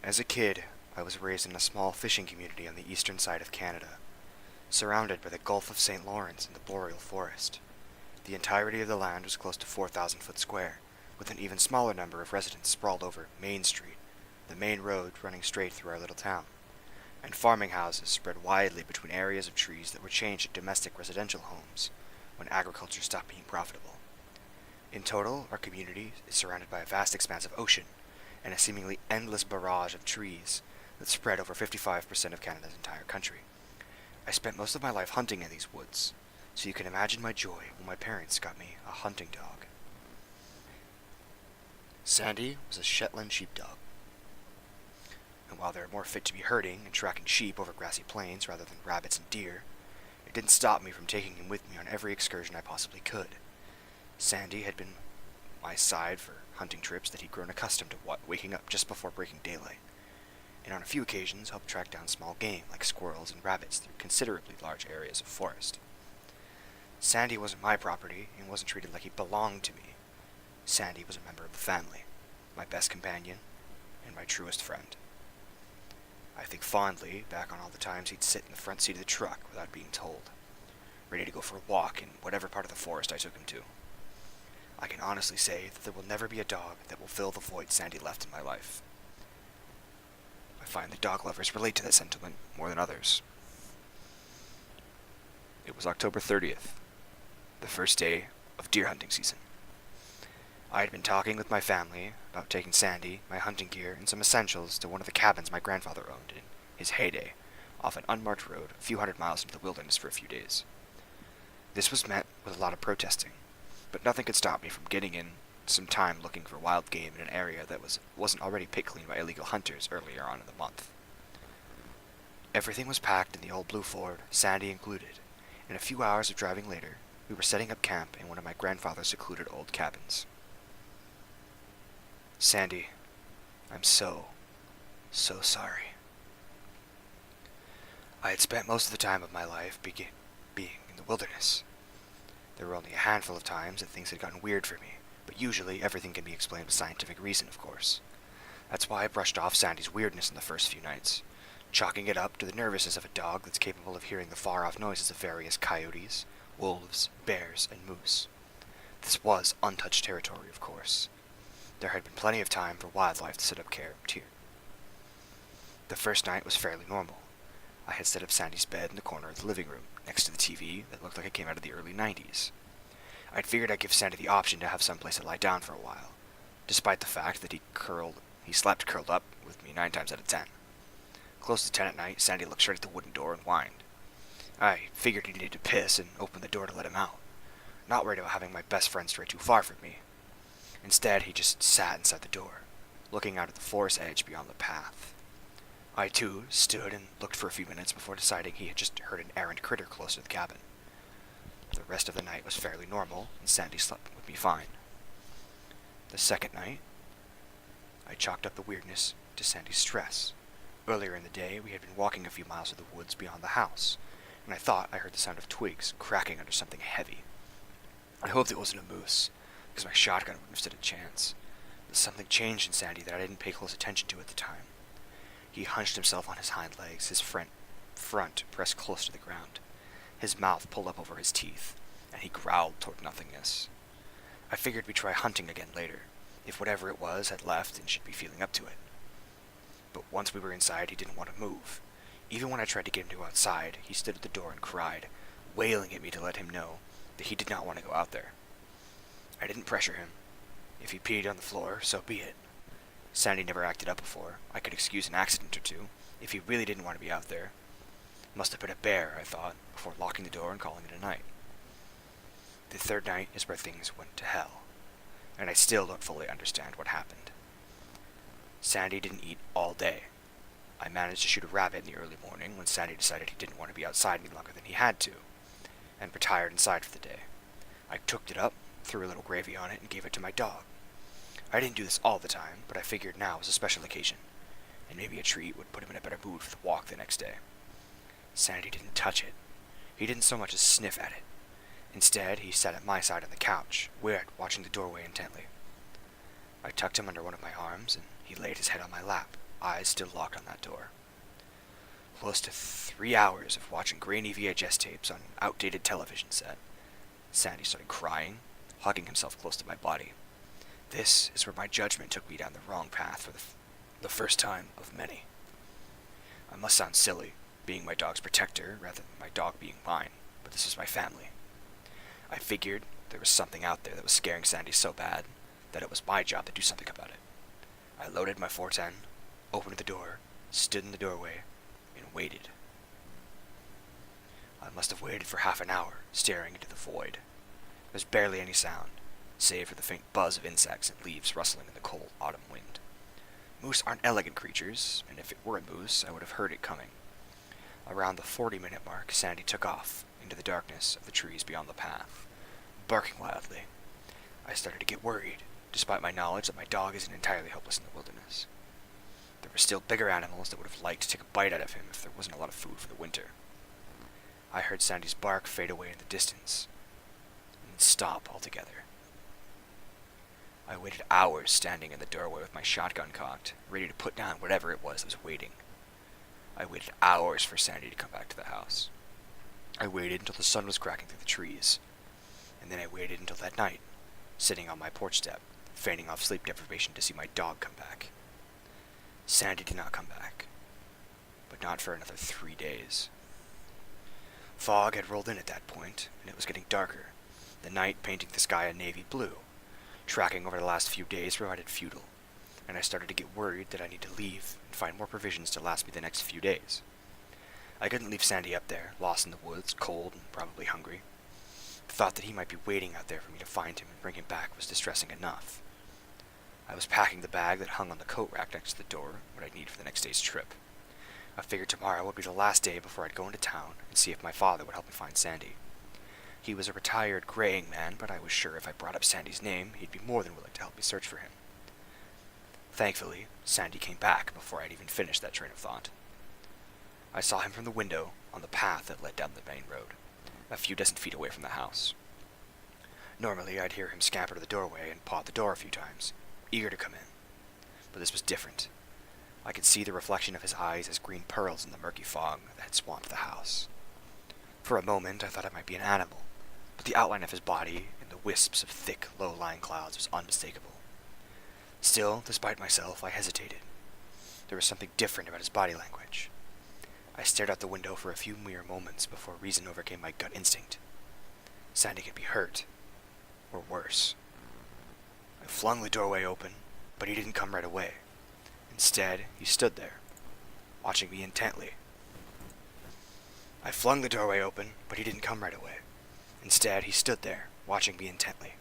As a kid, I was raised in a small fishing community on the eastern side of Canada, surrounded by the Gulf of St. Lawrence and the boreal forest. The entirety of the land was close to 4,000 foot square, with an even smaller number of residents sprawled over Main Street, the main road running straight through our little town, and farming houses spread widely between areas of trees that were changed to domestic residential homes when agriculture stopped being profitable. In total, our community is surrounded by a vast expanse of ocean and a seemingly endless barrage of trees that spread over 55% of Canada's entire country. I spent most of my life hunting in these woods, so you can imagine my joy when my parents got me a hunting dog. Sandy was a Shetland sheepdog, and while they are more fit to be herding and tracking sheep over grassy plains rather than rabbits and deer, it didn't stop me from taking him with me on every excursion I possibly could. Sandy had been my side for hunting trips that he'd grown accustomed to waking up just before breaking daylight, and on a few occasions helped track down small game like squirrels and rabbits through considerably large areas of forest. Sandy wasn't my property and wasn't treated like he belonged to me. Sandy was a member of the family, my best companion, and my truest friend. I think fondly back on all the times he'd sit in the front seat of the truck without being told, ready to go for a walk in whatever part of the forest I took him to. I can honestly say that there will never be a dog that will fill the void Sandy left in my life. I find that dog lovers relate to that sentiment more than others. It was October 30th, the first day of deer hunting season. I had been talking with my family about taking Sandy, my hunting gear, and some essentials to one of the cabins my grandfather owned in his heyday, off an unmarked road a few hundred miles into the wilderness for a few days. This was met with a lot of protesting, but nothing could stop me from getting in some time looking for wild game in an area that wasn't already picked clean by illegal hunters earlier on in the month. Everything was packed in the old blue Ford, Sandy included, and a few hours of driving later, we were setting up camp in one of my grandfather's secluded old cabins. Sandy, I'm so sorry. I had spent most of the time of my life being in the wilderness. There were only a handful of times that things had gotten weird for me, but usually everything can be explained with scientific reason, of course. That's why I brushed off Sandy's weirdness in the first few nights, chalking it up to the nervousness of a dog that's capable of hearing the far-off noises of various coyotes, wolves, bears, and moose. This was untouched territory, of course. There had been plenty of time for wildlife to set up camp here. The first night was fairly normal. I had set up Sandy's bed in the corner of the living room, next to the TV that looked like it came out of the early 90s. I'd figured I'd give Sandy the option to have someplace to lie down for a while, despite the fact that he slept curled up with me 9 times out of 10. Close to 10 at night, Sandy looked straight at the wooden door and whined. I figured he needed to piss and opened the door to let him out, not worried about having my best friend stray too far from me. Instead, he just sat inside the door, looking out at the forest edge beyond the path. I, too, stood and looked for a few minutes before deciding he had just heard an errant critter close to the cabin. The rest of the night was fairly normal, and Sandy slept with me fine. The second night, I chalked up the weirdness to Sandy's stress. Earlier in the day, we had been walking a few miles through the woods beyond the house, and I thought I heard the sound of twigs cracking under something heavy. I hoped it wasn't a moose, because my shotgun wouldn't have stood a chance. But something changed in Sandy that I didn't pay close attention to at the time. He hunched himself on his hind legs, his front pressed close to the ground, his mouth pulled up over his teeth, and he growled toward nothingness. I figured we'd try hunting again later, if whatever it was had left and should be feeling up to it. But once we were inside, he didn't want to move. Even when I tried to get him to go outside, he stood at the door and cried, wailing at me to let him know that he did not want to go out there. I didn't pressure him. If he peed on the floor, so be it. Sandy never acted up before. I could excuse an accident or two, if he really didn't want to be out there. Must have been a bear, I thought, before locking the door and calling it a night. The third night is where things went to hell, and I still don't fully understand what happened. Sandy didn't eat all day. I managed to shoot a rabbit in the early morning when Sandy decided he didn't want to be outside any longer than he had to, and retired inside for the day. I cooked it up, threw a little gravy on it, and gave it to my dog. I didn't do this all the time, but I figured now was a special occasion, and maybe a treat would put him in a better mood for the walk the next day. Sandy didn't touch it. He didn't so much as sniff at it. Instead, he sat at my side on the couch, watching the doorway intently. I tucked him under one of my arms, and he laid his head on my lap, eyes still locked on that door. Close to 3 hours of watching grainy VHS tapes on an outdated television set, Sandy started crying, hugging himself close to my body. This is where my judgment took me down the wrong path for the first time of many. I must sound silly, being my dog's protector rather than my dog being mine, but this was my family. I figured there was something out there that was scaring Sandy so bad that it was my job to do something about it. I loaded my 410, opened the door, stood in the doorway, and waited. I must have waited for half an hour, staring into the void. There was barely any sound, save for the faint buzz of insects and leaves rustling in the cold autumn wind. Moose aren't elegant creatures, and if it were a moose, I would have heard it coming. Around the 40-minute mark, Sandy took off into the darkness of the trees beyond the path, barking wildly. I started to get worried, despite my knowledge that my dog isn't entirely helpless in the wilderness. There were still bigger animals that would have liked to take a bite out of him if there wasn't a lot of food for the winter. I heard Sandy's bark fade away in the distance, and then stop altogether. I waited hours standing in the doorway with my shotgun cocked, ready to put down whatever it was that was waiting. I waited hours for Sandy to come back to the house. I waited until the sun was cracking through the trees, and then I waited until that night, sitting on my porch step, feigning off sleep deprivation to see my dog come back. Sandy did not come back, but not for another 3 days. Fog had rolled in at that point, and it was getting darker, the night painting the sky a navy blue. Tracking over the last few days provided futile, and I started to get worried that I need to leave and find more provisions to last me the next few days. I couldn't leave Sandy up there, lost in the woods, cold and probably hungry. The thought that he might be waiting out there for me to find him and bring him back was distressing enough. I was packing the bag that hung on the coat rack next to the door, what I'd need for the next day's trip. I figured tomorrow would be the last day before I'd go into town and see if my father would help me find Sandy. He was a retired graying man, but I was sure if I brought up Sandy's name, he'd be more than willing to help me search for him. Thankfully, Sandy came back before I'd even finished that train of thought. I saw him from the window on the path that led down the main road, a few dozen feet away from the house. Normally, I'd hear him scamper to the doorway and paw at the door a few times, eager to come in. But this was different. I could see the reflection of his eyes as green pearls in the murky fog that had swamped the house. For a moment, I thought it might be an animal, but the outline of his body and the wisps of thick, low-lying clouds was unmistakable. Still, despite myself, I hesitated. There was something different about his body language. I stared out the window for a few mere moments before reason overcame my gut instinct. Sandy could be hurt, or worse. I flung the doorway open, but he didn't come right away. Instead, he stood there, watching me intently. I flung the doorway open, but he didn't come right away. Instead, he stood there, watching me intently.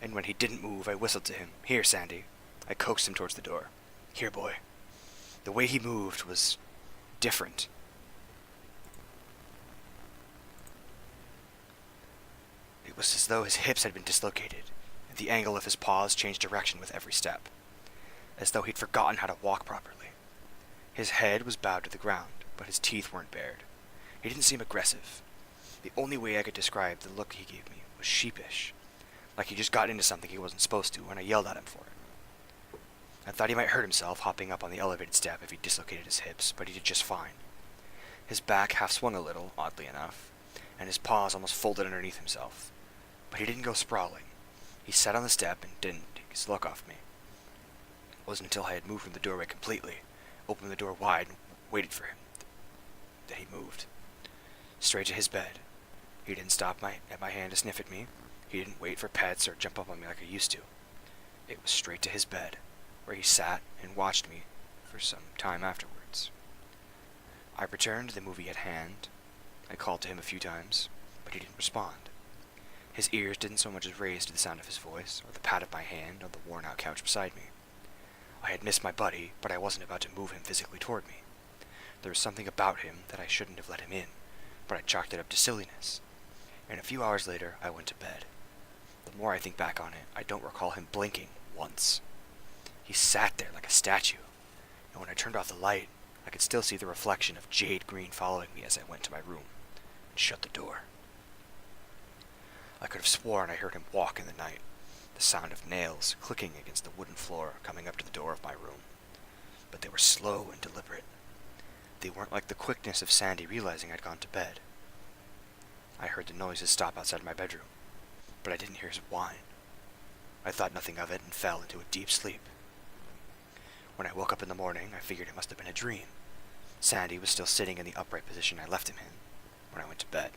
And when he didn't move, I whistled to him, "Here, Sandy." I coaxed him towards the door. "Here, boy." The way he moved was different. It was as though his hips had been dislocated, and the angle of his paws changed direction with every step, as though he'd forgotten how to walk properly. His head was bowed to the ground, but his teeth weren't bared. He didn't seem aggressive. The only way I could describe the look he gave me was sheepish, like he just got into something he wasn't supposed to, and I yelled at him for it. I thought he might hurt himself hopping up on the elevated step if he dislocated his hips, but he did just fine. His back half swung a little, oddly enough, and his paws almost folded underneath himself. But he didn't go sprawling. He sat on the step and didn't take his look off me. It wasn't until I had moved from the doorway completely, opened the door wide, and waited for him, that he moved. Straight to his bed. He didn't stop at my hand to sniff at me. He didn't wait for pets or jump up on me like I used to. It was straight to his bed, where he sat and watched me for some time afterwards. I returned to the movie at hand. I called to him a few times, but he didn't respond. His ears didn't so much as raise to the sound of his voice, or the pat of my hand on the worn-out couch beside me. I had missed my buddy, but I wasn't about to move him physically toward me. There was something about him that I shouldn't have let him in, but I chalked it up to silliness. And a few hours later, I went to bed. The more I think back on it, I don't recall him blinking once. He sat there like a statue, and when I turned off the light, I could still see the reflection of jade green following me as I went to my room and shut the door. I could have sworn I heard him walk in the night, the sound of nails clicking against the wooden floor coming up to the door of my room. but they were slow and deliberate. They weren't like the quickness of Sandy realizing I'd gone to bed. I heard the noises stop outside my bedroom, but I didn't hear his whine. I thought nothing of it and fell into a deep sleep. When I woke up in the morning, I figured it must have been a dream. Sandy was still sitting in the upright position I left him in when I went to bed.